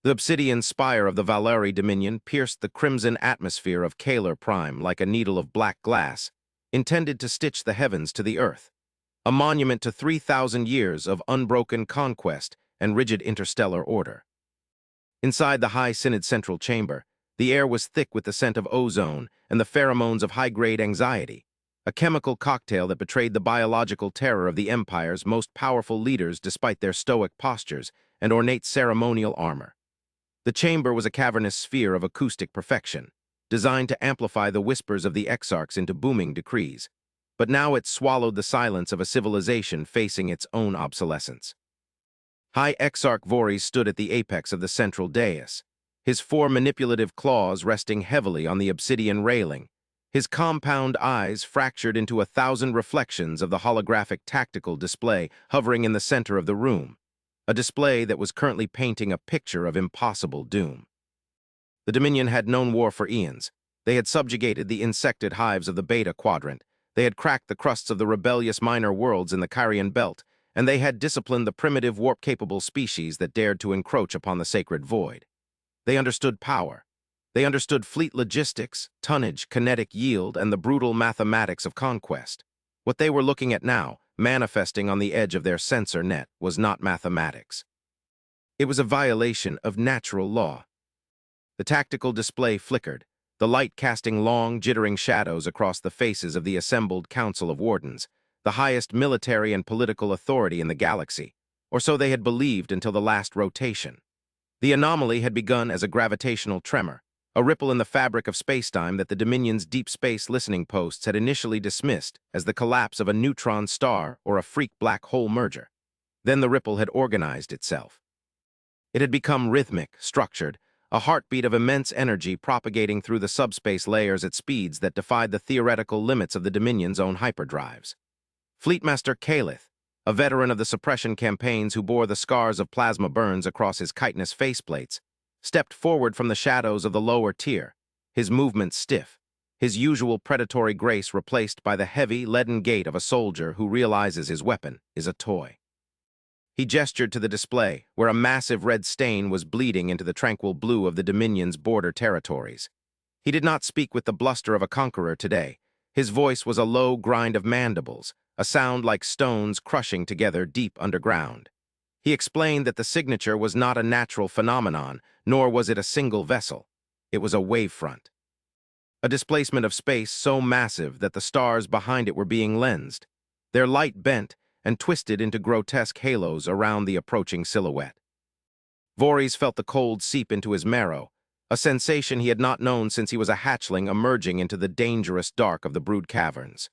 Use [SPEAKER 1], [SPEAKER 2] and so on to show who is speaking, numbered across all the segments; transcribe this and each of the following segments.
[SPEAKER 1] The obsidian spire of the Valeri Dominion pierced the crimson atmosphere of Kalar Prime like a needle of black glass, intended to stitch the heavens to the earth, a monument to 3,000 years of unbroken conquest and rigid interstellar order. Inside the high Synod central chamber, the air was thick with the scent of ozone and the pheromones of high-grade anxiety, a chemical cocktail that betrayed the biological terror of the Empire's most powerful leaders despite their stoic postures and ornate ceremonial armor. The chamber was a cavernous sphere of acoustic perfection, designed to amplify the whispers of the exarchs into booming decrees, but now it swallowed the silence of a civilization facing its own obsolescence. High Exarch Voorhees stood at the apex of the central dais, his four manipulative claws resting heavily on the obsidian railing, his compound eyes fractured into 1,000 reflections of the holographic tactical display hovering in the center of the room, a display that was currently painting a picture of impossible doom. The Dominion had known war for eons. They had subjugated the insected hives of the Beta Quadrant, they had cracked the crusts of the rebellious minor worlds in the Kyrian Belt, and they had disciplined the primitive warp-capable species that dared to encroach upon the sacred void. They understood power. They understood fleet logistics, tonnage, kinetic yield, and the brutal mathematics of conquest. What they were looking at now, manifesting on the edge of their sensor net, was not mathematics. It was a violation of natural law. The tactical display flickered, the light casting long, jittering shadows across the faces of the assembled Council of Wardens, the highest military and political authority in the galaxy, or so they had believed until the last rotation. The anomaly had begun as a gravitational tremor, a ripple in the fabric of spacetime that the Dominion's deep space listening posts had initially dismissed as the collapse of a neutron star or a freak black hole merger. Then the ripple had organized itself. It had become rhythmic, structured, a heartbeat of immense energy propagating through the subspace layers at speeds that defied the theoretical limits of the Dominion's own hyperdrives. Fleetmaster Calith, a veteran of the suppression campaigns who bore the scars of plasma burns across his chitinous faceplates, stepped forward from the shadows of the lower tier, his movements stiff, his usual predatory grace replaced by the heavy, leaden gait of a soldier who realizes his weapon is a toy. He gestured to the display, where a massive red stain was bleeding into the tranquil blue of the Dominion's border territories. He did not speak with the bluster of a conqueror today. His voice was a low grind of mandibles, a sound like stones crushing together deep underground. He explained that the signature was not a natural phenomenon, nor was it a single vessel. It was a wavefront. A displacement of space so massive that the stars behind it were being lensed, their light bent and twisted into grotesque halos around the approaching silhouette. Voorhees felt the cold seep into his marrow, a sensation he had not known since he was a hatchling emerging into the dangerous dark of the Brood Caverns.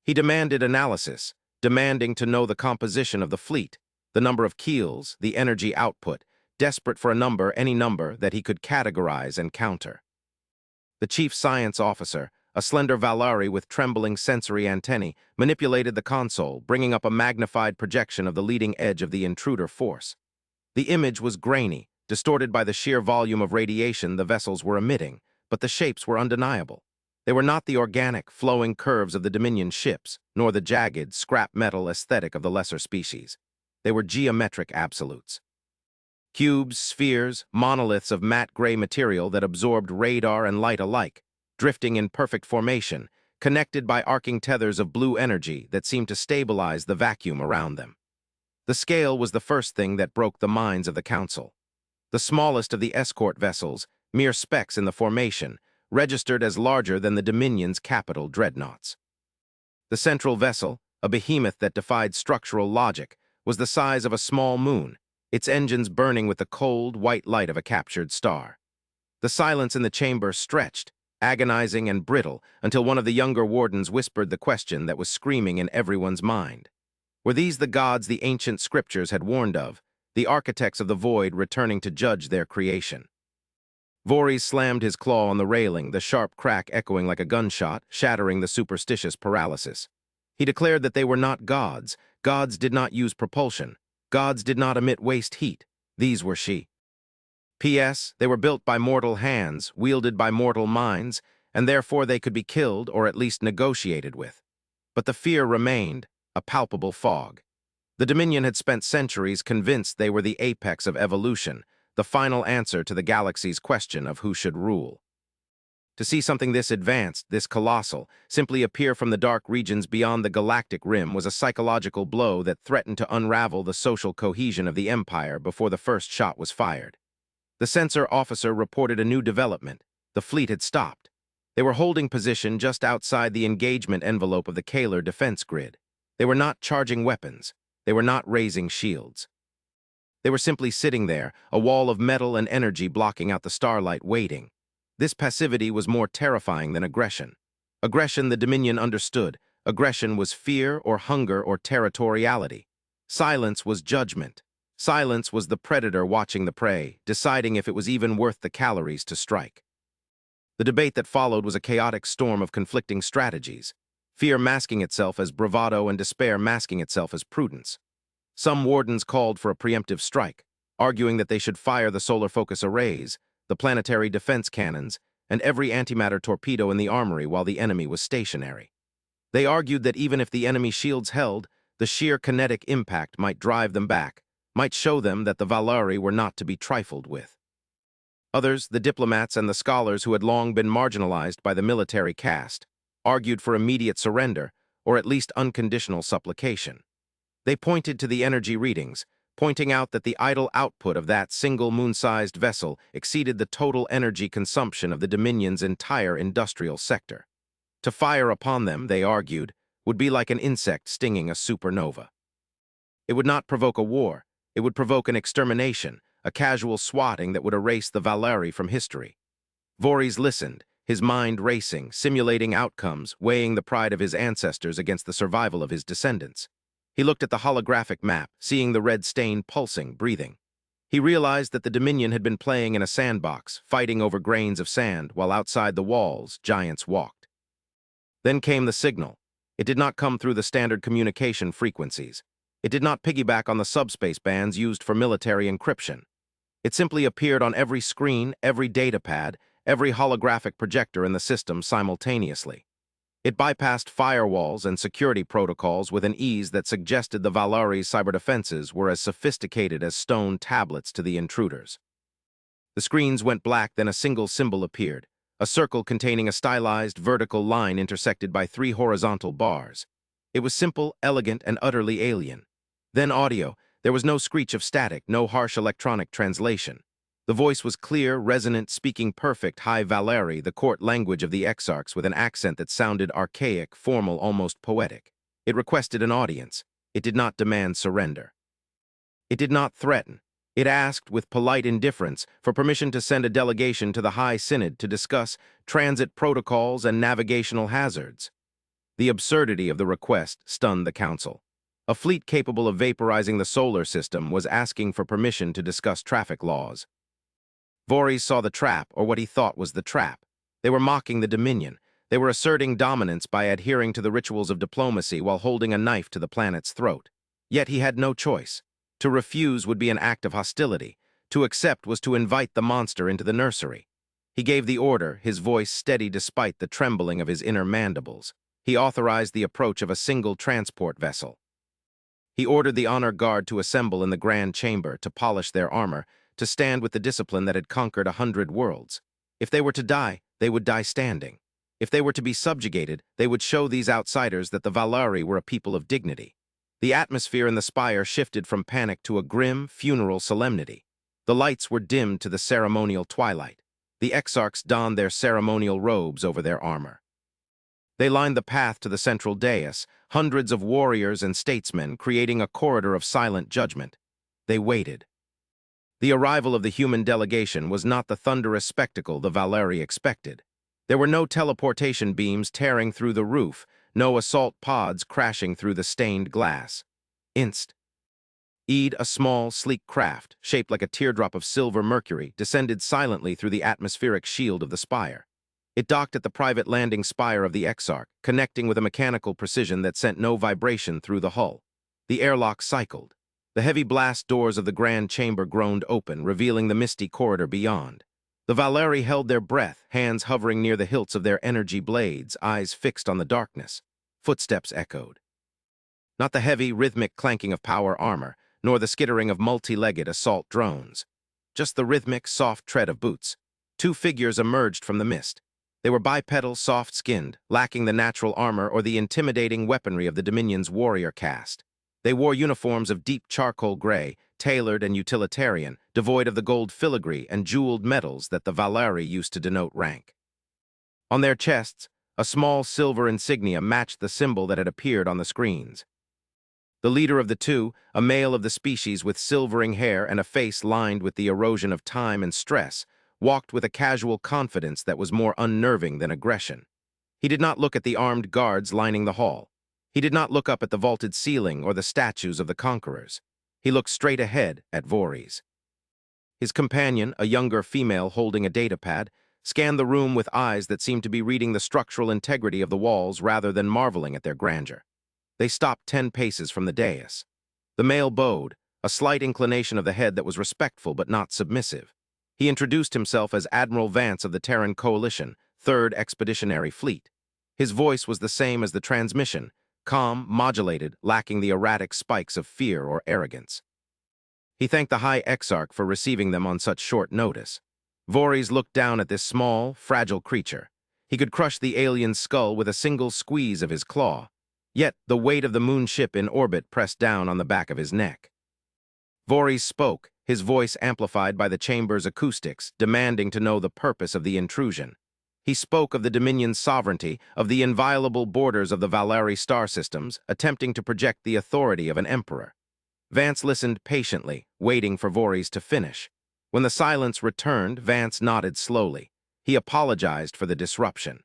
[SPEAKER 1] He demanded analysis, demanding to know the composition of the fleet, the number of keels, the energy output, desperate for a number, any number that he could categorize and counter. The chief science officer, a slender Valeri with trembling sensory antennae, manipulated the console, bringing up a magnified projection of the leading edge of the intruder force. The image was grainy, distorted by the sheer volume of radiation the vessels were emitting, but the shapes were undeniable. They were not the organic, flowing curves of the Dominion ships, nor the jagged, scrap metal aesthetic of the lesser species. They were geometric absolutes. Cubes, spheres, monoliths of matte gray material that absorbed radar and light alike, drifting in perfect formation, connected by arcing tethers of blue energy that seemed to stabilize the vacuum around them. The scale was the first thing that broke the minds of the Council. The smallest of the escort vessels, mere specks in the formation, registered as larger than the Dominion's capital dreadnoughts. The central vessel, a behemoth that defied structural logic, was the size of a small moon, its engines burning with the cold, white light of a captured star. The silence in the chamber stretched, agonizing and brittle, until one of the younger wardens whispered the question that was screaming in everyone's mind. Were these the gods the ancient scriptures had warned of, the architects of the void returning to judge their creation? Voorhees slammed his claw on the railing, the sharp crack echoing like a gunshot, shattering the superstitious paralysis. He declared that they were not gods. Gods did not use propulsion. Gods did not emit waste heat. These were she. P.S. They were built by mortal hands, wielded by mortal minds, and therefore they could be killed or at least negotiated with. But the fear remained, a palpable fog. The Dominion had spent centuries convinced they were the apex of evolution, the final answer to the galaxy's question of who should rule. To see something this advanced, this colossal, simply appear from the dark regions beyond the galactic rim was a psychological blow that threatened to unravel the social cohesion of the Empire before the first shot was fired. The sensor officer reported a new development. The fleet had stopped. They were holding position just outside the engagement envelope of the Kaler defense grid. They were not charging weapons. They were not raising shields. They were simply sitting there, a wall of metal and energy blocking out the starlight, waiting. This passivity was more terrifying than aggression. Aggression the Dominion understood. Aggression was fear or hunger or territoriality. Silence was judgment. Silence was the predator watching the prey, deciding if it was even worth the calories to strike. The debate that followed was a chaotic storm of conflicting strategies, fear masking itself as bravado and despair masking itself as prudence. Some wardens called for a preemptive strike, arguing that they should fire the solar focus arrays, the planetary defense cannons, and every antimatter torpedo in the armory while the enemy was stationary. They argued that even if the enemy shields held, the sheer kinetic impact might drive them back, might show them that the Valari were not to be trifled with. Others, the diplomats and the scholars who had long been marginalized by the military caste, argued for immediate surrender, or at least unconditional supplication. They pointed to the energy readings, pointing out that the idle output of that single moon-sized vessel exceeded the total energy consumption of the Dominion's entire industrial sector. To fire upon them, they argued, would be like an insect stinging a supernova. It would not provoke a war. It would provoke an extermination, a casual swatting that would erase the Valari from history. Voorhees listened, his mind racing, simulating outcomes, weighing the pride of his ancestors against the survival of his descendants. He looked at the holographic map, seeing the red stain pulsing, breathing. He realized that the Dominion had been playing in a sandbox, fighting over grains of sand, while outside the walls, giants walked. Then came the signal. It did not come through the standard communication frequencies. It did not piggyback on the subspace bands used for military encryption. It simply appeared on every screen, every data pad, every holographic projector in the system simultaneously. It bypassed firewalls and security protocols with an ease that suggested the Valari's cyberdefenses were as sophisticated as stone tablets to the intruders. The screens went black, then a single symbol appeared, a circle containing a stylized vertical line intersected by 3 horizontal bars. It was simple, elegant, and utterly alien. Then audio. There was no screech of static, no harsh electronic translation. The voice was clear, resonant, speaking perfect High Valari, the court language of the exarchs, with an accent that sounded archaic, formal, almost poetic. It requested an audience. It did not demand surrender. It did not threaten. It asked, with polite indifference, for permission to send a delegation to the High Synod to discuss transit protocols and navigational hazards. The absurdity of the request stunned the council. A fleet capable of vaporizing the solar system was asking for permission to discuss traffic laws. Voorhees saw the trap, or what he thought was the trap. They were mocking the Dominion. They were asserting dominance by adhering to the rituals of diplomacy while holding a knife to the planet's throat. Yet he had no choice. To refuse would be an act of hostility. To accept was to invite the monster into the nursery. He gave the order, his voice steady despite the trembling of his inner mandibles. He authorized the approach of a single transport vessel. He ordered the honor guard to assemble in the grand chamber to polish their armor, to stand with the discipline that had conquered 100 worlds. If they were to die, they would die standing. If they were to be subjugated, they would show these outsiders that the Valari were a people of dignity. The atmosphere in the spire shifted from panic to a grim, funeral solemnity. The lights were dimmed to the ceremonial twilight. The exarchs donned their ceremonial robes over their armor. They lined the path to the central dais, hundreds of warriors and statesmen creating a corridor of silent judgment. They waited. The arrival of the human delegation was not the thunderous spectacle the Valari expected. There were no teleportation beams tearing through the roof, no assault pods crashing through the stained glass. A small, sleek craft, shaped like a teardrop of silver mercury, descended silently through the atmospheric shield of the spire. It docked at the private landing spire of the Exarch, connecting with a mechanical precision that sent no vibration through the hull. The airlock cycled. The heavy blast doors of the grand chamber groaned open, revealing the misty corridor beyond. The Valari held their breath, hands hovering near the hilts of their energy blades, eyes fixed on the darkness. Footsteps echoed. Not the heavy, rhythmic clanking of power armor, nor the skittering of multi-legged assault drones. just the rhythmic, soft tread of boots. Two figures emerged from the mist. They were bipedal, soft-skinned, lacking the natural armor or the intimidating weaponry of the Dominion's warrior caste. They wore uniforms of deep charcoal gray, tailored and utilitarian, devoid of the gold filigree and jeweled medals that the Valeri used to denote rank. On their chests, a small silver insignia matched the symbol that had appeared on the screens. The leader of the two, a male of the species with silvering hair and a face lined with the erosion of time and stress, walked with a casual confidence that was more unnerving than aggression. He did not look at the armed guards lining the hall. He did not look up at the vaulted ceiling or the statues of the conquerors. He looked straight ahead at Voorhees. His companion, a younger female holding a datapad, scanned the room with eyes that seemed to be reading the structural integrity of the walls rather than marveling at their grandeur. They stopped 10 paces from the dais. The male bowed, a slight inclination of the head that was respectful but not submissive. He introduced himself as Admiral Vance of the Terran Coalition, 3rd Expeditionary Fleet. His voice was the same as the transmission, calm, modulated, lacking the erratic spikes of fear or arrogance. He thanked the High Exarch for receiving them on such short notice. Voorhees looked down at this small, fragile creature. He could crush the alien's skull with a single squeeze of his claw. Yet the weight of the moon ship in orbit pressed down on the back of his neck. Voorhees spoke, his voice amplified by the chamber's acoustics, demanding to know the purpose of the intrusion. He spoke of the Dominion's sovereignty, of the inviolable borders of the Valeri star systems, attempting to project the authority of an emperor. Vance listened patiently, waiting for Voorhees to finish. When the silence returned, Vance nodded slowly. He apologized for the disruption.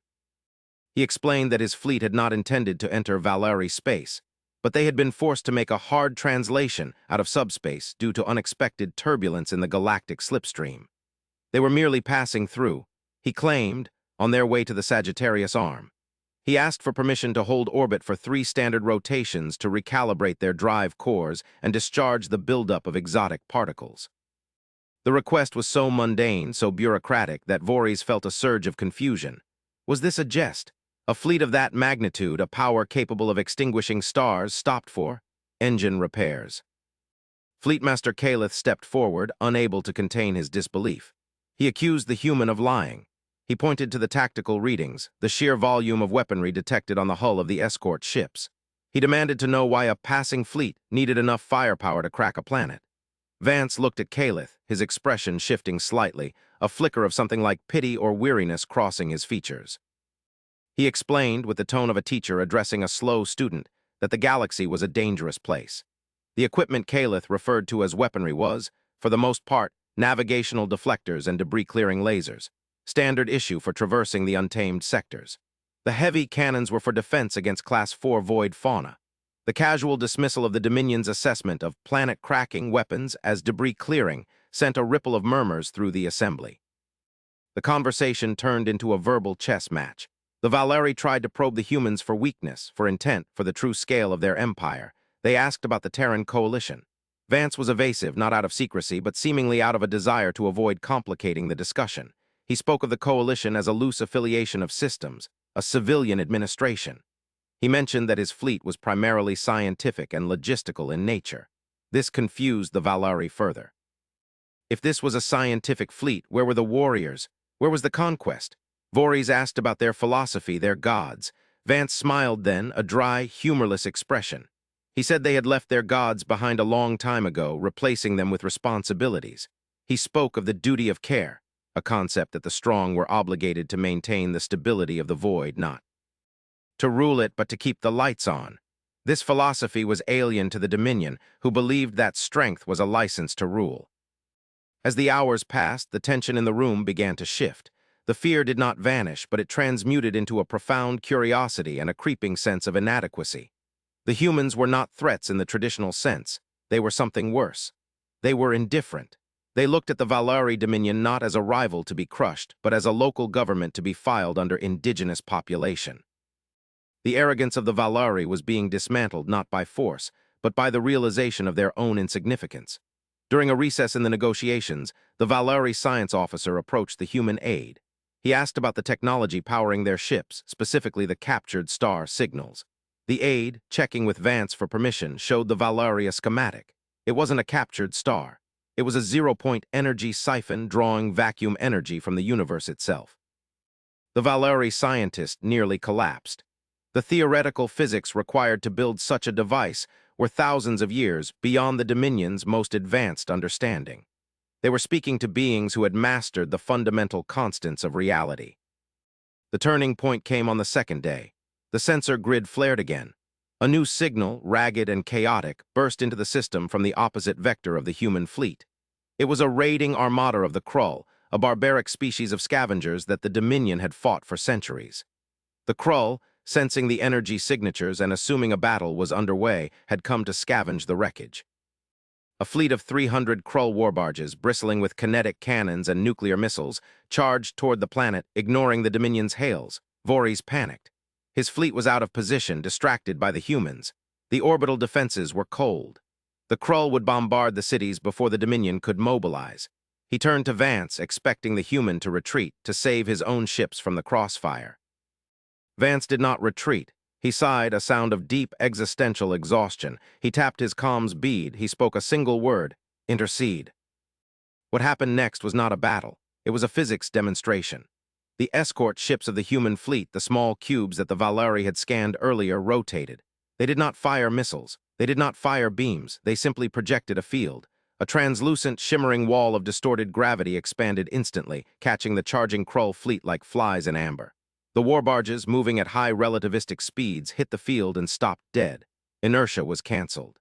[SPEAKER 1] He explained that his fleet had not intended to enter Valeri space, but they had been forced to make a hard translation out of subspace due to unexpected turbulence in the galactic slipstream. They were merely passing through, he claimed, on their way to the Sagittarius arm. He asked for permission to hold orbit for 3 standard rotations to recalibrate their drive cores and discharge the buildup of exotic particles. The request was so mundane, so bureaucratic, that Voorhees felt a surge of confusion. Was this a jest? A fleet of that magnitude, a power capable of extinguishing stars, stopped for engine repairs. Fleetmaster Calith stepped forward, unable to contain his disbelief. He accused the human of lying. He pointed to the tactical readings, the sheer volume of weaponry detected on the hull of the escort ships. He demanded to know why a passing fleet needed enough firepower to crack a planet. Vance looked at Calith, his expression shifting slightly, a flicker of something like pity or weariness crossing his features. He explained, with the tone of a teacher addressing a slow student, that the galaxy was a dangerous place. The equipment Calith referred to as weaponry was, for the most part, navigational deflectors and debris-clearing lasers, standard issue for traversing the untamed sectors. The heavy cannons were for defense against Class 4 void fauna. The casual dismissal of the Dominion's assessment of planet-cracking weapons as debris-clearing sent a ripple of murmurs through the assembly. The conversation turned into a verbal chess match. The Valeri tried to probe the humans for weakness, for intent, for the true scale of their empire. They asked about the Terran Coalition. Vance was evasive, not out of secrecy, but seemingly out of a desire to avoid complicating the discussion. He spoke of the Coalition as a loose affiliation of systems, a civilian administration. He mentioned that his fleet was primarily scientific and logistical in nature. This confused the Valeri further. If this was a scientific fleet, where were the warriors? Where was the conquest? Voorhees asked about their philosophy, their gods. Vance smiled then, a dry, humorless expression. He said they had left their gods behind a long time ago, replacing them with responsibilities. He spoke of the duty of care, a concept that the strong were obligated to maintain the stability of the void, not to rule it, but to keep the lights on. This philosophy was alien to the Dominion, who believed that strength was a license to rule. As the hours passed, the tension in the room began to shift. The fear did not vanish, but it transmuted into a profound curiosity and a creeping sense of inadequacy. The humans were not threats in the traditional sense. They were something worse. They were indifferent. They looked at the Valeri Dominion not as a rival to be crushed, but as a local government to be filed under indigenous population. The arrogance of the Valeri was being dismantled not by force, but by the realization of their own insignificance. During a recess in the negotiations, the Valeri science officer approached the human aide. He asked about the technology powering their ships, specifically the captured star signals. The aide, checking with Vance for permission, showed the Valeri a schematic. It wasn't a captured star. It was a zero-point energy siphon drawing vacuum energy from the universe itself. The Valeri scientist nearly collapsed. The theoretical physics required to build such a device were thousands of years beyond the Dominion's most advanced understanding. They were speaking to beings who had mastered the fundamental constants of reality. The turning point came on the second day. The sensor grid flared again. A new signal, ragged and chaotic, burst into the system from the opposite vector of the human fleet. It was a raiding armada of the Krull, a barbaric species of scavengers that the Dominion had fought for centuries. The Krull, sensing the energy signatures and assuming a battle was underway, had come to scavenge the wreckage. A fleet of 300 Krull warbarges, bristling with kinetic cannons and nuclear missiles, charged toward the planet, ignoring the Dominion's hails. Voorhees panicked. His fleet was out of position, distracted by the humans. The orbital defenses were cold. The Krull would bombard the cities before the Dominion could mobilize. He turned to Vance, expecting the human to retreat, to save his own ships from the crossfire. Vance did not retreat. He sighed, a sound of deep existential exhaustion. He tapped his comms bead. He spoke a single word: intercede. What happened next was not a battle. It was a physics demonstration. The escort ships of the human fleet, the small cubes that the Valeri had scanned earlier, rotated. They did not fire missiles. They did not fire beams. They simply projected a field. A translucent, shimmering wall of distorted gravity expanded instantly, catching the charging Krull fleet like flies in amber. The warbarges, moving at high relativistic speeds, hit the field and stopped dead. Inertia was canceled.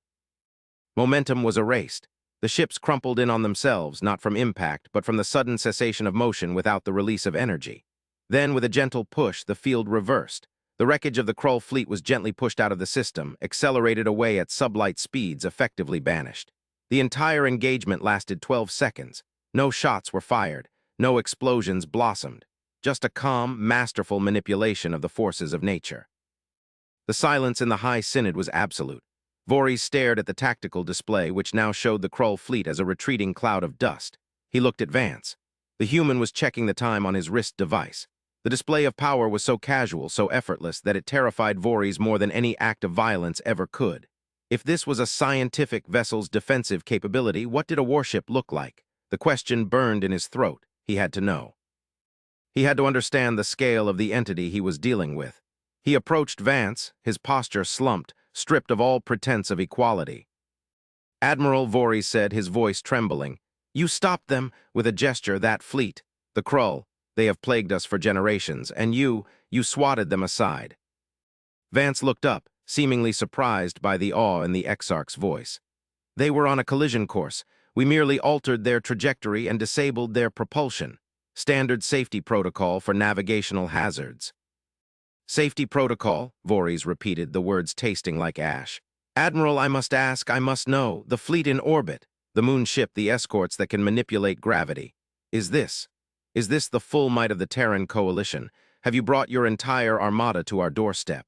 [SPEAKER 1] Momentum was erased. The ships crumpled in on themselves, not from impact, but from the sudden cessation of motion without the release of energy. Then, with a gentle push, the field reversed. The wreckage of the Krull fleet was gently pushed out of the system, accelerated away at sublight speeds, effectively banished. The entire engagement lasted 12 seconds. No shots were fired. No explosions blossomed. Just a calm, masterful manipulation of the forces of nature. The silence in the High Synod was absolute. Voorhees stared at the tactical display, which now showed the Krull fleet as a retreating cloud of dust. He looked at Vance. The human was checking the time on his wrist device. The display of power was so casual, so effortless, that it terrified Voorhees more than any act of violence ever could. If this was a scientific vessel's defensive capability, what did a warship look like? The question burned in his throat. He had to know. He had to understand the scale of the entity he was dealing with. He approached Vance, his posture slumped, stripped of all pretense of equality. "Admiral," Voorhees said, his voice trembling, "you stopped them," with a gesture, "that fleet. The Krull. They have plagued us for generations, and you swatted them aside." Vance looked up, seemingly surprised by the awe in the Exarch's voice. "They were on a collision course. We merely altered their trajectory and disabled their propulsion. Standard safety protocol for navigational hazards." "Safety protocol," Voorhees repeated, the words tasting like ash. "Admiral, I must ask, I must know. The fleet in orbit, the moon ship, the escorts that can manipulate gravity. Is this the full might of the Terran coalition? Have you brought your entire armada to our doorstep?"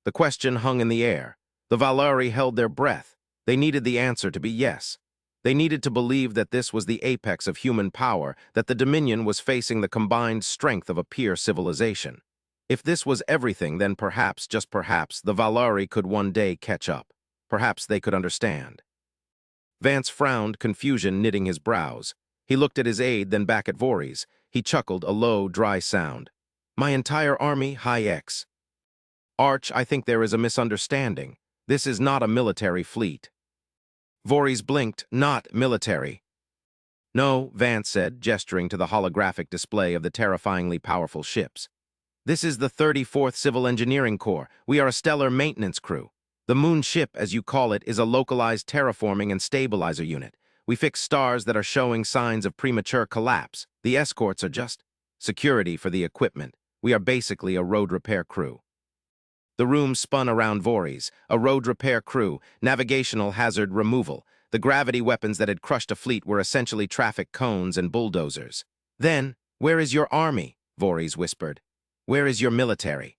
[SPEAKER 1] The question hung in the air. The Valeri held their breath. They needed the answer to be yes. They needed to believe that this was the apex of human power, that the Dominion was facing the combined strength of a peer civilization. If this was everything, then perhaps, just perhaps, the Valeri could one day catch up. Perhaps they could understand. Vance frowned, confusion knitting his brows. He looked at his aide, then back at Voorhees. He chuckled, a low, dry sound. "My entire army, High X. Arch, I think there is a misunderstanding. This is not a military fleet." Voorhees blinked. "Not military." "No," Vance said, gesturing to the holographic display of the terrifyingly powerful ships. "This is the 34th Civil Engineering Corps. We are a stellar maintenance crew. The moon ship, as you call it, is a localized terraforming and stabilizer unit. We fix stars that are showing signs of premature collapse. The escorts are just security for the equipment. We are basically a road repair crew." The room spun around Voorhees. A road repair crew, navigational hazard removal. The gravity weapons that had crushed a fleet were essentially traffic cones and bulldozers. "Then, where is your army?" Voorhees whispered. "Where is your military?"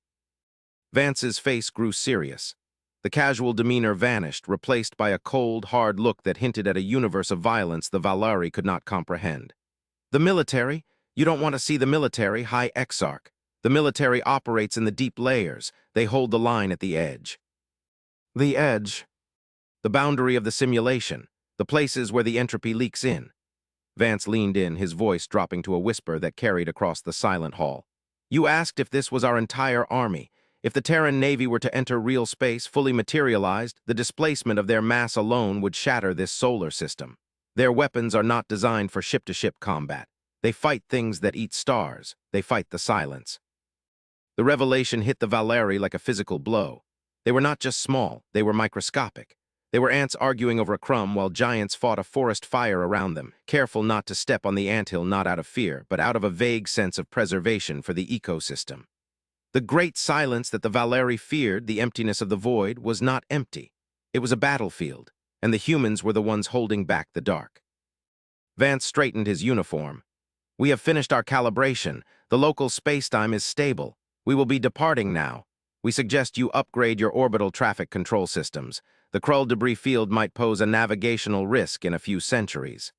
[SPEAKER 1] Vance's face grew serious. The casual demeanor vanished, replaced by a cold, hard look that hinted at a universe of violence the Valeri could not comprehend. "The military? You don't want to see the military, High Exarch. The military operates in the deep layers. They hold the line at the edge." The edge. The boundary of the simulation. the places where the entropy leaks in. Vance leaned in, his voice dropping to a whisper that carried across the silent hall. You asked if this was our entire army. If the Terran Navy were to enter real space, fully materialized, the displacement of their mass alone would shatter this solar system. Their weapons are not designed for ship-to-ship combat. They fight things that eat stars. They fight the silence. The revelation hit the Valeri like a physical blow. They were not just small, they were microscopic. They were ants arguing over a crumb while giants fought a forest fire around them, careful not to step on the anthill, not out of fear, but out of a vague sense of preservation for the ecosystem. The great silence that the Valeri feared, the emptiness of the void, was not empty. It was a battlefield, and the humans were the ones holding back the dark. Vance straightened his uniform. We have finished our calibration. The local spacetime is stable. We will be departing now. We suggest you upgrade your orbital traffic control systems. The Krull debris field might pose a navigational risk in a few centuries.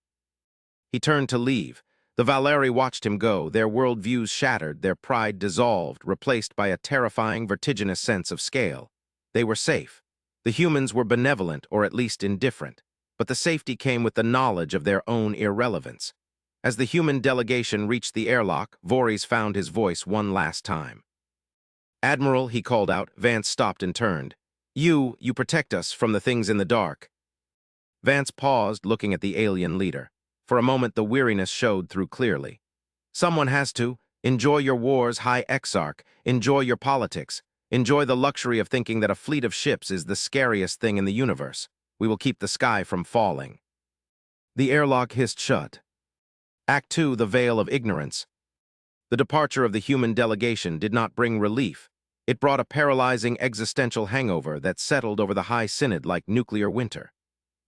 [SPEAKER 1] He turned to leave. The Valeri watched him go, their worldviews shattered, their pride dissolved, replaced by a terrifying, vertiginous sense of scale. They were safe. The humans were benevolent, or at least indifferent. But the safety came with the knowledge of their own irrelevance. As the human delegation reached the airlock, Voorhees found his voice one last time. Admiral, he called out. Vance stopped and turned. You protect us from the things in the dark. Vance paused, looking at the alien leader. For a moment, the weariness showed through clearly. Someone has to. Enjoy your wars, High Exarch. Enjoy your politics. Enjoy the luxury of thinking that a fleet of ships is the scariest thing in the universe. We will keep the sky from falling. The airlock hissed shut. Act 2, the Veil of Ignorance. The departure of the human delegation did not bring relief. It brought a paralyzing existential hangover that settled over the High Synod like nuclear winter.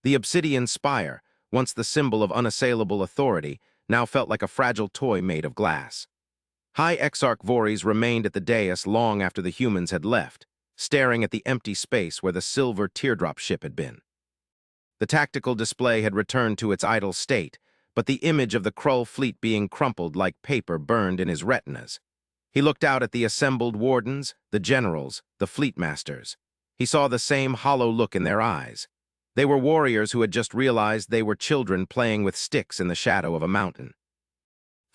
[SPEAKER 1] The obsidian spire, once the symbol of unassailable authority, now felt like a fragile toy made of glass. High Exarch Voorhees remained at the dais long after the humans had left, staring at the empty space where the silver teardrop ship had been. The tactical display had returned to its idle state, but the image of the Krull fleet being crumpled like paper burned in his retinas. He looked out at the assembled wardens, the generals, the fleet masters. He saw the same hollow look in their eyes. They were warriors who had just realized they were children playing with sticks in the shadow of a mountain.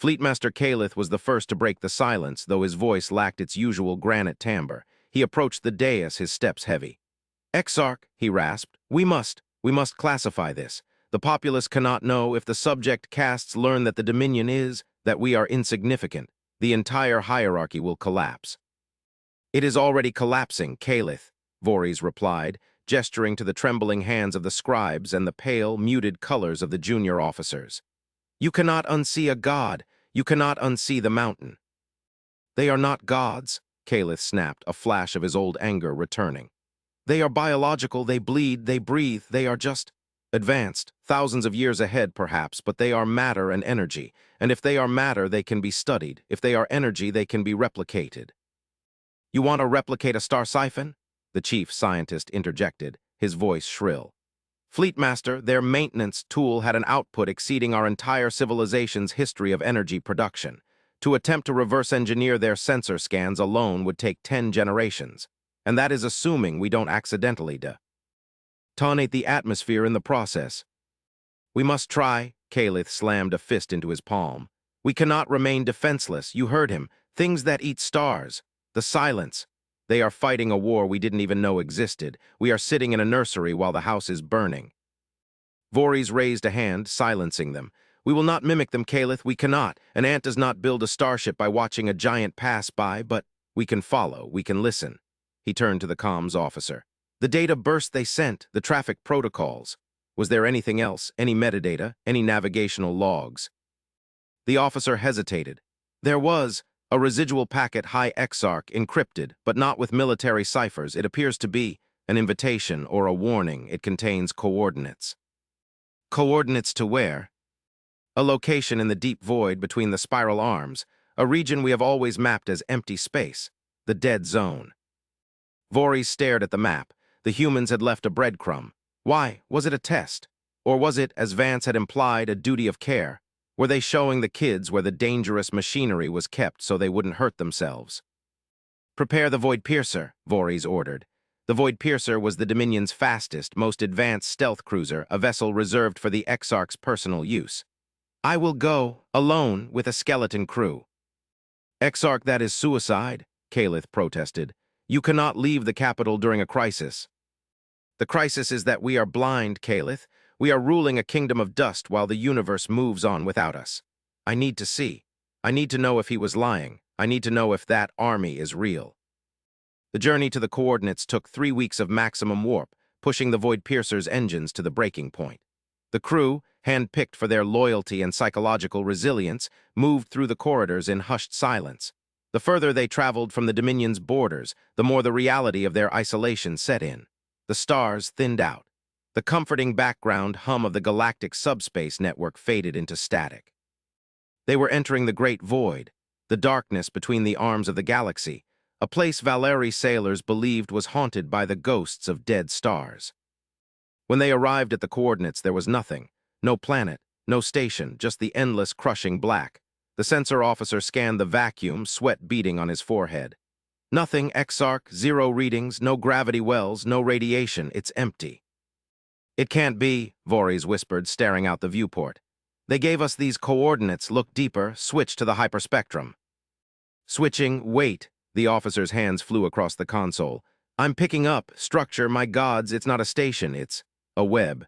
[SPEAKER 1] Fleetmaster Calith was the first to break the silence, though his voice lacked its usual granite timbre. He approached the dais, his steps heavy. Exarch, he rasped, we must classify this. The populace cannot know. If the subject castes learn that the Dominion is, that we are insignificant, the entire hierarchy will collapse. It is already collapsing, Calith, Voorhees replied, gesturing to the trembling hands of the scribes and the pale, muted colors of the junior officers. You cannot unsee a god. You cannot unsee the mountain. They are not gods, Calith snapped, a flash of his old anger returning. They are biological, they bleed, they breathe, they are just advanced, thousands of years ahead perhaps, but they are matter and energy, and if they are matter, they can be studied. If they are energy, they can be replicated. You want to replicate a star siphon? The chief scientist interjected, his voice shrill. Fleetmaster, their maintenance tool had an output exceeding our entire civilization's history of energy production. To attempt to reverse engineer their sensor scans alone would take 10 generations, and that is assuming we don't accidentally detonate the atmosphere in the process. We must try, Calith slammed a fist into his palm. We cannot remain defenseless, you heard him. Things that eat stars. The silence. They are fighting a war we didn't even know existed. We are sitting in a nursery while the house is burning. Voorhees raised a hand, silencing them. We will not mimic them, Calith, we cannot. An ant does not build a starship by watching a giant pass by, but we can follow, we can listen. He turned to the comms officer. The data burst they sent, the traffic protocols. Was there anything else, any metadata, any navigational logs? The officer hesitated. There was a residual packet, High Exarch, encrypted, but not with military ciphers. It appears to be an invitation or a warning. It contains coordinates. Coordinates to where? A location in the deep void between the spiral arms, a region we have always mapped as empty space, the dead zone. Voorhees stared at the map. The humans had left a breadcrumb. Why? Was it a test? Or was it, as Vance had implied, a duty of care? Were they showing the kids where the dangerous machinery was kept so they wouldn't hurt themselves? Prepare the Void Piercer, Voorhees ordered. The Void Piercer was the Dominion's fastest, most advanced stealth cruiser, a vessel reserved for the Exarch's personal use. "I will go, alone, with a skeleton crew." "Exarch, that is suicide," Calith protested. "You cannot leave the capital during a crisis." "The crisis is that we are blind, Calith. We are ruling a kingdom of dust while the universe moves on without us. I need to see. I need to know if he was lying. I need to know if that army is real." The journey to the coordinates took 3 weeks of maximum warp, pushing the Void Piercer's engines to the breaking point. The crew, hand-picked for their loyalty and psychological resilience, moved through the corridors in hushed silence. The further they traveled from the Dominion's borders, the more the reality of their isolation set in. The stars thinned out. The comforting background hum of the Galactic subspace network faded into static. They were entering the Great Void, the darkness between the arms of the galaxy, a place Valeri sailors believed was haunted by the ghosts of dead stars. When they arrived at the coordinates, there was nothing. No planet, no station, just the endless, crushing black. The sensor officer scanned the vacuum, sweat beading on his forehead. "Nothing, Exarch, 0 readings, no gravity wells, no radiation, it's empty." "It can't be," Voorhees whispered, staring out the viewport. "They gave us these coordinates, look deeper, switch to the hyperspectrum." "Switching, wait." The officer's hands flew across the console. "I'm picking up, structure, my gods, it's not a station, it's a web."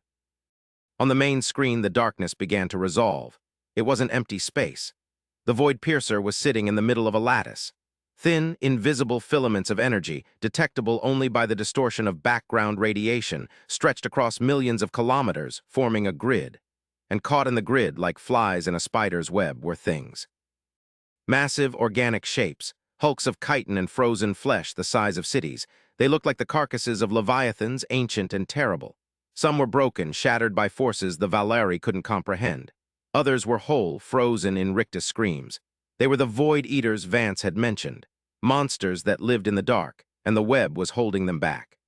[SPEAKER 1] On the main screen, the darkness began to resolve. It wasn't empty space. The Void Piercer was sitting in the middle of a lattice. Thin, invisible filaments of energy, detectable only by the distortion of background radiation, stretched across millions of kilometers, forming a grid. And caught in the grid, like flies in a spider's web, were things. Massive, organic shapes, hulks of chitin and frozen flesh the size of cities. They looked like the carcasses of leviathans, ancient and terrible. Some were broken, shattered by forces the Valeri couldn't comprehend. Others were whole, frozen in rictus screams. They were the Void Eaters Vance had mentioned, monsters that lived in the dark, and the web was holding them back.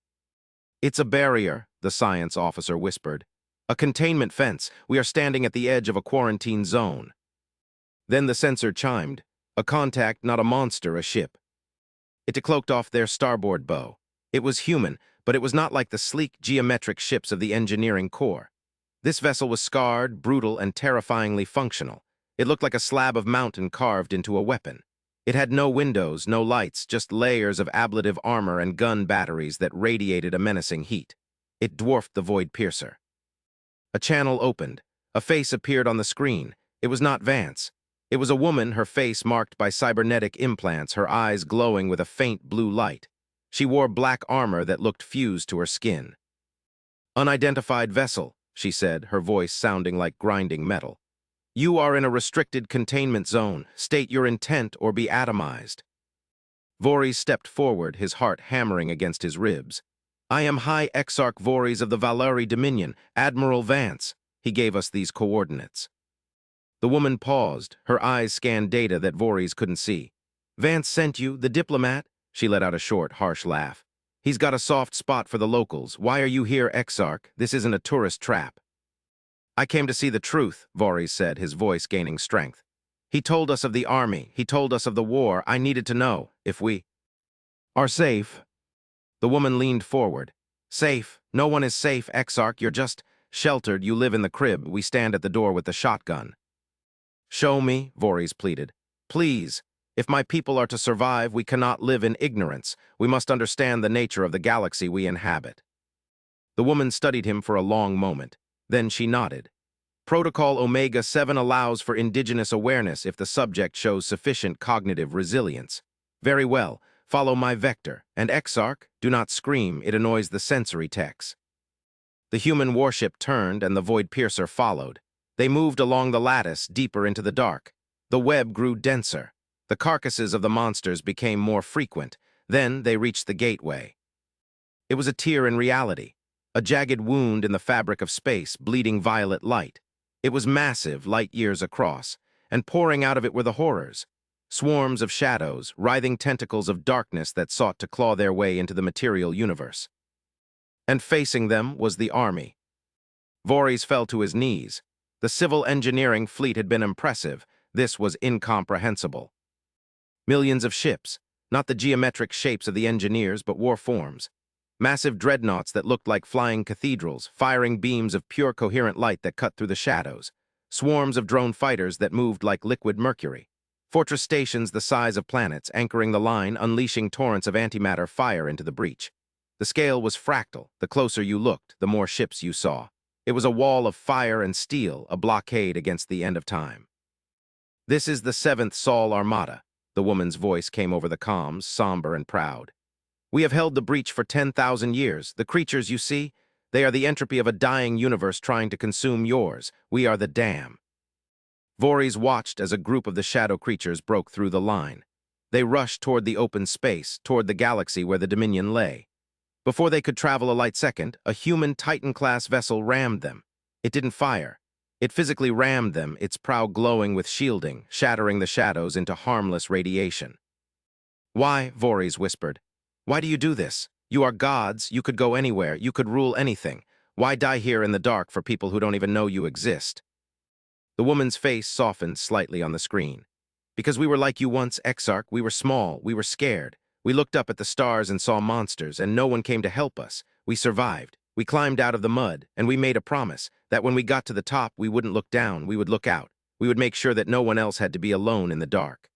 [SPEAKER 1] "It's a barrier," the science officer whispered. "A containment fence. We are standing at the edge of a quarantine zone." Then the sensor chimed. A contact, not a monster, a ship. It decloaked off their starboard bow. It was human, but it was not like the sleek, geometric ships of the engineering corps. This vessel was scarred, brutal, and terrifyingly functional. It looked like a slab of mountain carved into a weapon. It had no windows, no lights, just layers of ablative armor and gun batteries that radiated a menacing heat. It dwarfed the Void Piercer. A channel opened. A face appeared on the screen. It was not Vance. It was a woman, her face marked by cybernetic implants, her eyes glowing with a faint blue light. She wore black armor that looked fused to her skin. "Unidentified vessel," she said, her voice sounding like grinding metal. "You are in a restricted containment zone. State your intent or be atomized." Voorhees stepped forward, his heart hammering against his ribs. "I am High Exarch Voorhees of the Valeri Dominion, Admiral Vance. He gave us these coordinates." The woman paused, her eyes scanned data that Voorhees couldn't see. "Vance sent you, the diplomat?" She let out a short, harsh laugh. "He's got a soft spot for the locals. Why are you here, Exarch? This isn't a tourist trap." "I came to see the truth," Voorhees said, his voice gaining strength. "He told us of the army. He told us of the war. I needed to know if we are safe." The woman leaned forward. "Safe? No one is safe, Exarch. You're just sheltered. You live in the crib. We stand at the door with the shotgun." "Show me," Voorhees pleaded. "Please. If my people are to survive, we cannot live in ignorance. We must understand the nature of the galaxy we inhabit." The woman studied him for a long moment. Then she nodded. "Protocol Omega-7 allows for indigenous awareness if the subject shows sufficient cognitive resilience." "Very well. Follow my vector. And Exarch, do not scream. It annoys the sensory techs." The human warship turned and the Void Piercer followed. They moved along the lattice, deeper into the dark. The web grew denser. The carcasses of the monsters became more frequent. Then they reached the gateway. It was a tear in reality, a jagged wound in the fabric of space, bleeding violet light. It was massive, light years across, and pouring out of it were the horrors. Swarms of shadows, writhing tentacles of darkness that sought to claw their way into the material universe. And facing them was the army. Voorhees fell to his knees. The civil engineering fleet had been impressive. This was incomprehensible. Millions of ships, not the geometric shapes of the engineers, but war forms. Massive dreadnoughts that looked like flying cathedrals, firing beams of pure coherent light that cut through the shadows. Swarms of drone fighters that moved like liquid mercury. Fortress stations the size of planets, anchoring the line, unleashing torrents of antimatter fire into the breach. The scale was fractal. The closer you looked, the more ships you saw. It was a wall of fire and steel, a blockade against the end of time. "This is the 7th Sol Armada," the woman's voice came over the comms, somber and proud. "We have held the breach for 10,000 years. The creatures you see, they are the entropy of a dying universe trying to consume yours. We are the dam." Voorhees watched as a group of the shadow creatures broke through the line. They rushed toward the open space, toward the galaxy where the Dominion lay. Before they could travel a light second, a human Titan-class vessel rammed them. It didn't fire. It physically rammed them, its prow glowing with shielding, shattering the shadows into harmless radiation. "Why?" Voorhees whispered. "Why do you do this? You are gods, you could go anywhere, you could rule anything. Why die here in the dark for people who don't even know you exist?" The woman's face softened slightly on the screen. "Because we were like you once, Exarch. We were small, we were scared. We looked up at the stars and saw monsters, and no one came to help us. We survived. We climbed out of the mud, and we made a promise that when we got to the top, we wouldn't look down, we would look out. We would make sure that no one else had to be alone in the dark."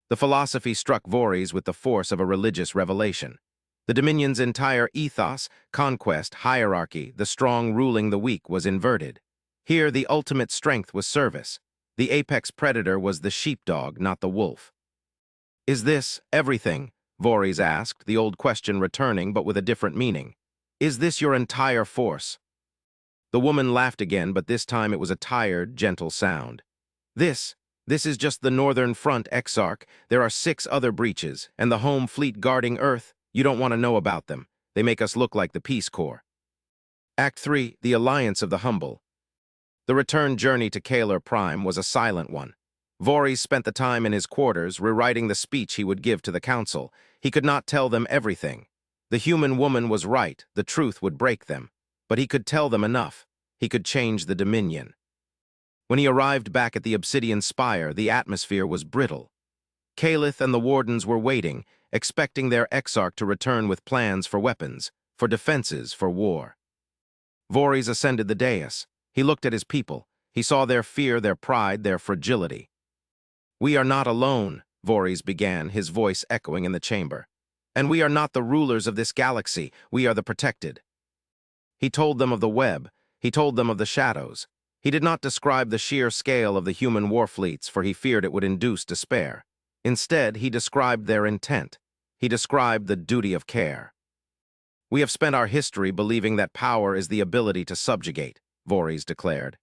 [SPEAKER 1] The philosophy struck Voorhees with the force of a religious revelation. The Dominion's entire ethos, conquest, hierarchy, the strong ruling the weak, was inverted. Here, the ultimate strength was service. The apex predator was the sheepdog, not the wolf. "Is this everything?" Voorhees asked, the old question returning but with a different meaning. "Is this your entire force?" The woman laughed again, but this time it was a tired, gentle sound. This is just the northern front, Exarch. There are 6 other breaches, and the home fleet guarding Earth. You don't want to know about them. They make us look like the Peace Corps." Act 3, The Alliance of the Humble. The return journey to Kaler Prime was a silent one. Voorhees spent the time in his quarters, rewriting the speech he would give to the council. He could not tell them everything. The human woman was right, the truth would break them. But he could tell them enough. He could change the Dominion. When he arrived back at the Obsidian Spire, the atmosphere was brittle. Calith and the Wardens were waiting, expecting their Exarch to return with plans for weapons, for defenses, for war. Voorhees ascended the dais. He looked at his people. He saw their fear, their pride, their fragility. "We are not alone," Voorhees began, his voice echoing in the chamber. "And we are not the rulers of this galaxy. We are the protected." He told them of the web. He told them of the shadows. He did not describe the sheer scale of the human war fleets, for he feared it would induce despair. Instead, he described their intent. He described the duty of care. "We have spent our history believing that power is the ability to subjugate," Voorhees declared.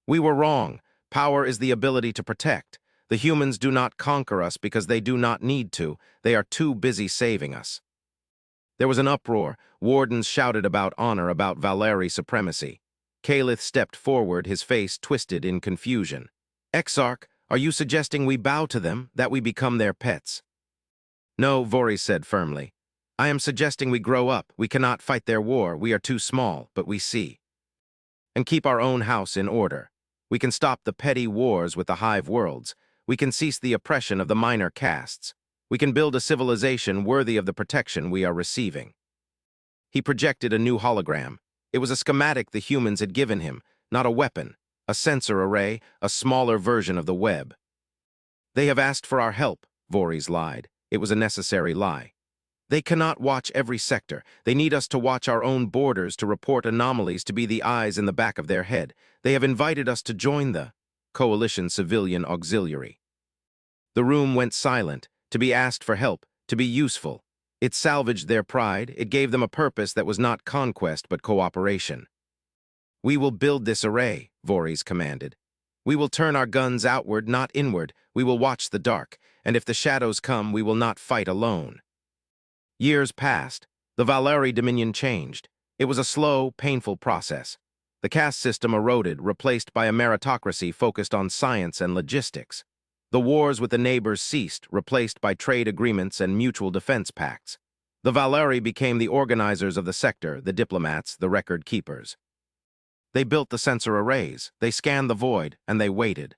[SPEAKER 1] "We were wrong. Power is the ability to protect. The humans do not conquer us because they do not need to. They are too busy saving us." There was an uproar. Wardens shouted about honor, about Valeri supremacy. Calith stepped forward, his face twisted in confusion. "Exarch, are you suggesting we bow to them, that we become their pets?" "No," Voorhees said firmly. "I am suggesting we grow up. We cannot fight their war. We are too small, but we see. And keep our own house in order. We can stop the petty wars with the hive worlds. We can cease the oppression of the minor castes. We can build a civilization worthy of the protection we are receiving." He projected a new hologram. It was a schematic the humans had given him, not a weapon, a sensor array, a smaller version of the web. "They have asked for our help," Voorhees lied. It was a necessary lie. "They cannot watch every sector. They need us to watch our own borders, to report anomalies, to be the eyes in the back of their head. They have invited us to join the Coalition Civilian Auxiliary." The room went silent, to be asked for help, to be useful. It salvaged their pride. It gave them a purpose that was not conquest but cooperation. "We will build this array," Voorhees commanded. "We will turn our guns outward, not inward. We will watch the dark, and if the shadows come, we will not fight alone." Years passed. The Valeri Dominion changed. It was a slow, painful process. The caste system eroded, replaced by a meritocracy focused on science and logistics. The wars with the neighbors ceased, replaced by trade agreements and mutual defense pacts. The Valeri became the organizers of the sector, the diplomats, the record keepers. They built the sensor arrays, they scanned the void, and they waited.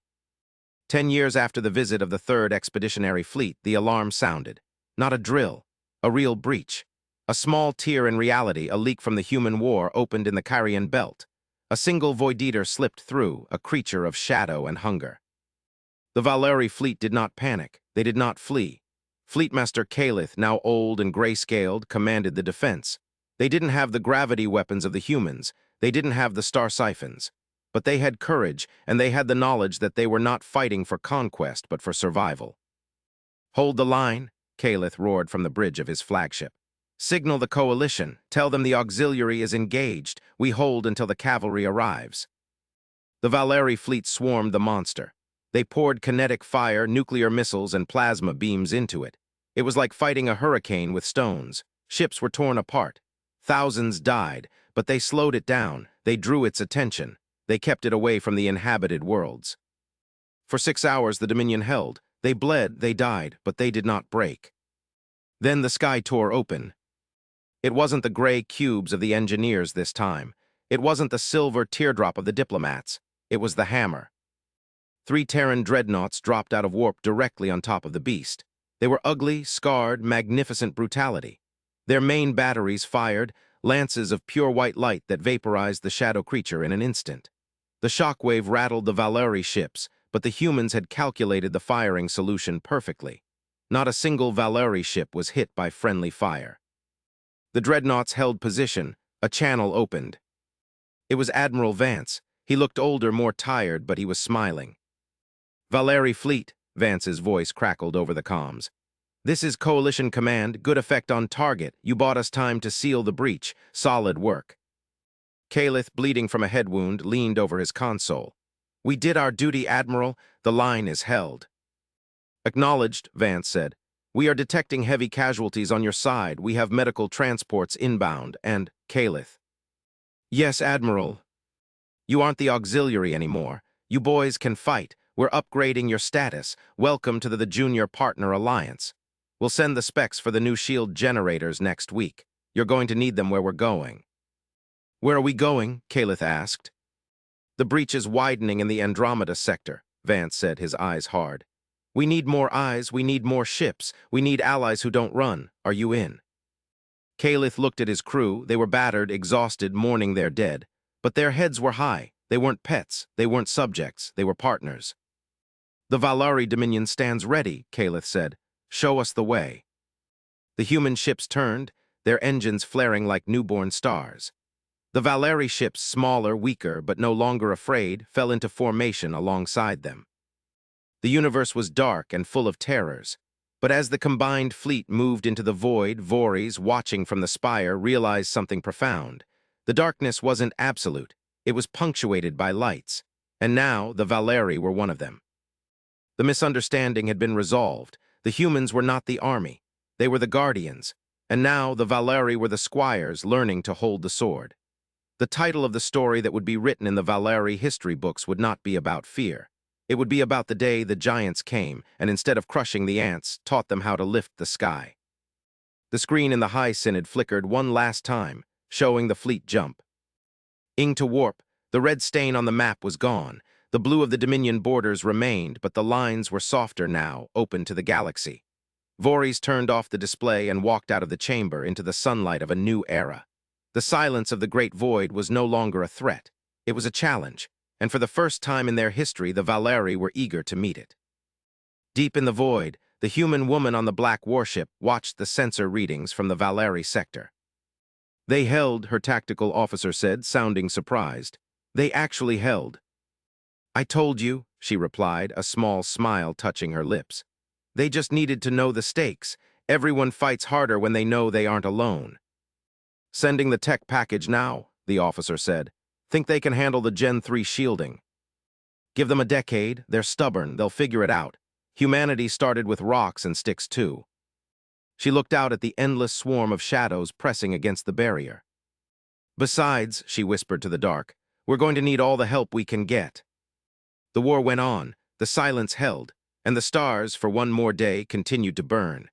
[SPEAKER 1] 10 years after the visit of the 3rd Expeditionary Fleet, the alarm sounded. Not a drill, a real breach. A small tear in reality, a leak from the human war, opened in the Carrion Belt. A single void-eater slipped through, a creature of shadow and hunger. The Valeri fleet did not panic. They did not flee. Fleetmaster Calith, now old and gray-scaled, commanded the defense. They didn't have the gravity weapons of the humans. They didn't have the star siphons. But they had courage, and they had the knowledge that they were not fighting for conquest, but for survival. "Hold the line," Calith roared from the bridge of his flagship. "Signal the coalition. Tell them the auxiliary is engaged. We hold until the cavalry arrives." The Valeri fleet swarmed the monster. They poured kinetic fire, nuclear missiles, and plasma beams into it. It was like fighting a hurricane with stones. Ships were torn apart. Thousands died, but they slowed it down. They drew its attention. They kept it away from the inhabited worlds. For 6 hours the Dominion held. They bled, they died, but they did not break. Then the sky tore open. It wasn't the gray cubes of the engineers this time. It wasn't the silver teardrop of the diplomats. It was the hammer. 3 Terran dreadnoughts dropped out of warp directly on top of the beast. They were ugly, scarred, magnificent brutality. Their main batteries fired, lances of pure white light that vaporized the shadow creature in an instant. The shockwave rattled the Valeri ships, but the humans had calculated the firing solution perfectly. Not a single Valeri ship was hit by friendly fire. The dreadnoughts held position. A channel opened. It was Admiral Vance. He looked older, more tired, but he was smiling. "Valeri fleet," Vance's voice crackled over the comms. "This is Coalition Command. Good effect on target. You bought us time to seal the breach. Solid work." Calith, bleeding from a head wound, leaned over his console. "We did our duty, Admiral. The line is held." "Acknowledged," Vance said. "We are detecting heavy casualties on your side. We have medical transports inbound, and—" Calith. "Yes, Admiral. You aren't the auxiliary anymore. You boys can fight. We're upgrading your status. Welcome to the Junior Partner Alliance. We'll send the specs for the new shield generators next week. You're going to need them where we're going." "Where are we going?" Calith asked. "The breach is widening in the Andromeda sector," Vance said, his eyes hard. "We need more eyes. We need more ships. We need allies who don't run. Are you in?" Calith looked at his crew. They were battered, exhausted, mourning their dead. But their heads were high. They weren't pets. They weren't subjects. They were partners. "The Valeri Dominion stands ready," Calith said. "Show us the way." The human ships turned, their engines flaring like newborn stars. The Valeri ships, smaller, weaker, but no longer afraid, fell into formation alongside them. The universe was dark and full of terrors. But as the combined fleet moved into the void, Voorhees, watching from the spire, realized something profound. The darkness wasn't absolute. It was punctuated by lights. And now the Valeri were one of them. The misunderstanding had been resolved. The humans were not the army. They were the guardians. And now the Valeri were the squires learning to hold the sword. The title of the story that would be written in the Valeri history books would not be about fear. It would be about the day the giants came, and instead of crushing the ants, taught them how to lift the sky. The screen in the High Synod flickered one last time, showing the fleet jump. Ing to warp, the red stain on the map was gone. The blue of the Dominion borders remained, but the lines were softer now, open to the galaxy. Voorhees turned off the display and walked out of the chamber into the sunlight of a new era. The silence of the Great Void was no longer a threat. It was a challenge, and for the first time in their history, the Valeri were eager to meet it. Deep in the void, the human woman on the black warship watched the sensor readings from the Valeri sector. "They held," her tactical officer said, sounding surprised. "They actually held." "I told you," she replied, a small smile touching her lips. "They just needed to know the stakes. Everyone fights harder when they know they aren't alone." "Sending the tech package now," the officer said. "Think they can handle the Gen 3 shielding?" "Give them a decade. They're stubborn. They'll figure it out. Humanity started with rocks and sticks too." She looked out at the endless swarm of shadows pressing against the barrier. "Besides," she whispered to the dark, "we're going to need all the help we can get." The war went on, the silence held, and the stars, for one more day, continued to burn.